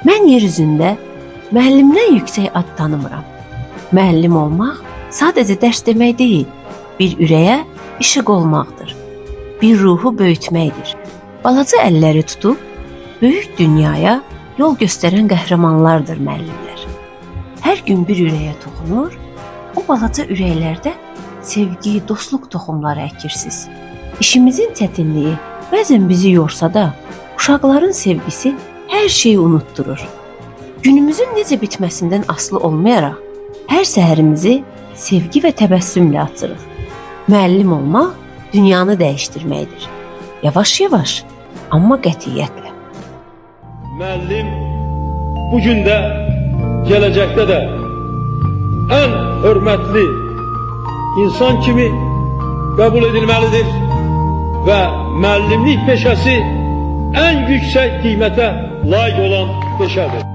Mən yer üzündə müəllimdən yüksək ad tanımıram. Müəllim olmaq sadəcə dərs demək deyil, bir ürəyə işıq olmaqdır. Bir ruhu böyütməkdir. Balaca əlləri tutub böyük dünyaya yol göstərən qəhrəmanlardır müəllimlər. Hər gün bir ürəyə toxunur, o balaca ürəklərdə sevgi, dostluq toxumları əkirsiniz. İşimizin çətinliyi bəzən bizi yorsa da, uşaqların sevgisi hər şeyi unutturur. Günümüzün necə bitməsindən asılı olmayaraq, hər səhərimizi sevgi və təbəssümlə açırıq. Müəllim olmaq dünyanı dəyişdirməkdir. Yavaş-yavaş, amma qətiyyətlə. Müəllim bugün də, gələcəkdə də ən hörmətli insan kimi qəbul edilməlidir və müəllimlik peşəsi ən yüksək qiymətə layiq olan peşədir.